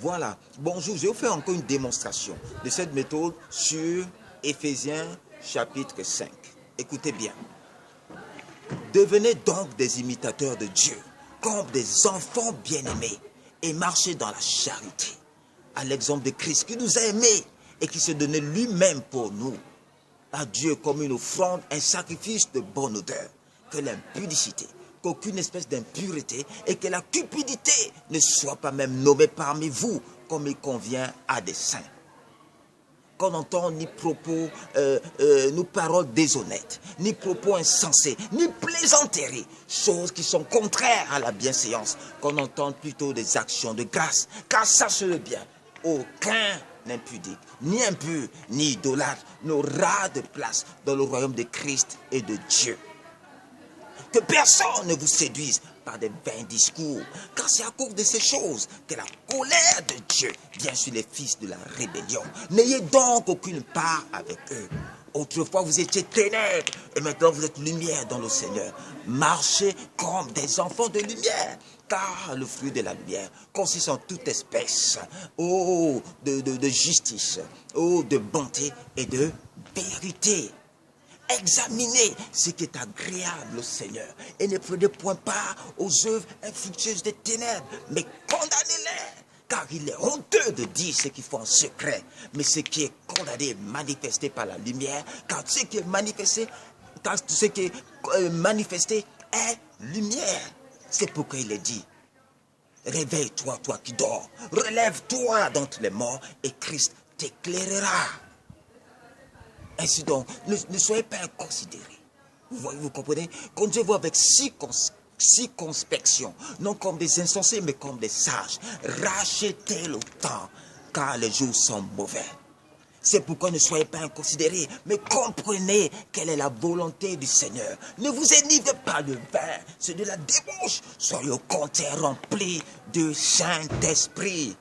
Voilà. Bonjour, je vais vous faire encore une démonstration de cette méthode sur Éphésiens chapitre 5. Écoutez bien. Devenez donc des imitateurs de Dieu, comme des enfants bien-aimés, et marchez dans la charité, à l'exemple de Christ qui nous a aimés et qui s'est donné lui-même pour nous, à Dieu comme une offrande, un sacrifice de bonne odeur, que l'impudicité, qu'aucune espèce d'impureté et que la cupidité ne soit pas même nommée parmi vous comme il convient à des saints. Qu'on entend ni propos, ni paroles déshonnêtes, ni propos insensés, ni plaisanteries, choses qui sont contraires à la bienséance, qu'on entende plutôt des actions de grâce, car sachez-le bien, aucun impudique, ni impur, ni idolâtre n'aura de place dans le royaume de Christ et de Dieu. Que personne ne vous séduise par des vains discours, car c'est à cause de ces choses que la colère de Dieu vient sur les fils de la rébellion. N'ayez donc aucune part avec eux. Autrefois vous étiez ténèbres et maintenant vous êtes lumière dans le Seigneur. Marchez comme des enfants de lumière, car le fruit de la lumière consiste en toute espèce, de justice, de bonté et de vérité. Examinez ce qui est agréable au Seigneur et ne prenez point part aux œuvres infructueuses des ténèbres, mais condamnez-les, car il est honteux de dire ce qu'il faut en secret, mais ce qui est condamné est manifesté par la lumière, car ce qui est manifesté, est lumière. C'est pourquoi il est dit, réveille-toi, toi qui dors, relève-toi d'entre les morts et Christ t'éclairera. Ainsi donc, ne soyez pas inconsidérés. Vous comprenez? Conduisez-vous avec circonspection, non comme des insensés, mais comme des sages. Rachetez le temps, car les jours sont mauvais. C'est pourquoi ne soyez pas inconsidérés, mais comprenez quelle est la volonté du Seigneur. Ne vous enivrez pas de vin, c'est de la débauche. Soyez au contraire remplis du Saint-Esprit.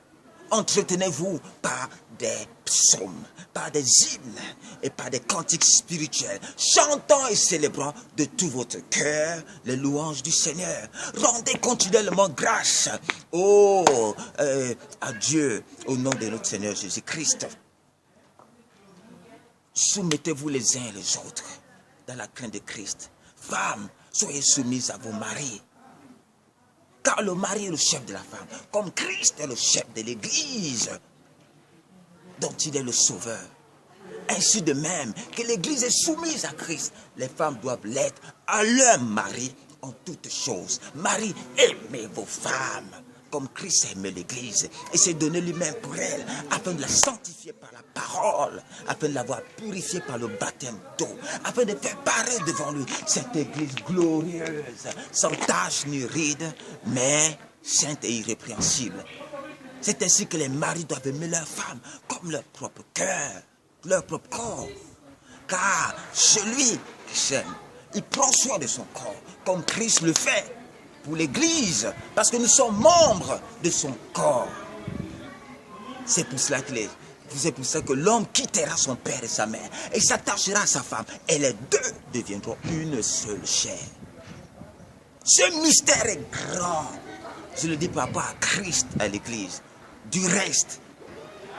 Entretenez-vous par des psaumes, par des hymnes et par des cantiques spirituels, chantant et célébrant de tout votre cœur les louanges du Seigneur. Rendez continuellement grâce à Dieu au nom de notre Seigneur Jésus-Christ. Soumettez-vous les uns et les autres dans la crainte de Christ. Femmes, soyez soumises à vos maris. Car le mari est le chef de la femme, comme Christ est le chef de l'Église, dont il est le sauveur. Ainsi de même que l'Église est soumise à Christ, les femmes doivent l'être à leur mari en toutes choses. Marie, aimez vos femmes, comme Christ a aimé l'Église et s'est donné lui-même pour elle, afin de la sanctifier par la parole, afin de l'avoir purifiée par le baptême d'eau, afin de faire paraître devant lui cette Église glorieuse, sans tache ni ride, mais sainte et irrépréhensible. C'est ainsi que les maris doivent aimer leurs femmes comme leur propre cœur, leur propre corps. Car celui qui s'aime, il prend soin de son corps, comme Christ le fait pour l'Église, parce que nous sommes membres de son corps. C'est pour cela que l'homme quittera son père et sa mère et s'attachera à sa femme, et les deux deviendront une seule chair. Ce mystère est grand. Je le dis par rapport à Christ, à l'Église. Du reste,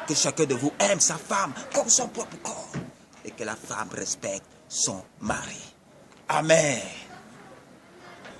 que chacun de vous aime sa femme comme son propre corps et que la femme respecte son mari. Amen.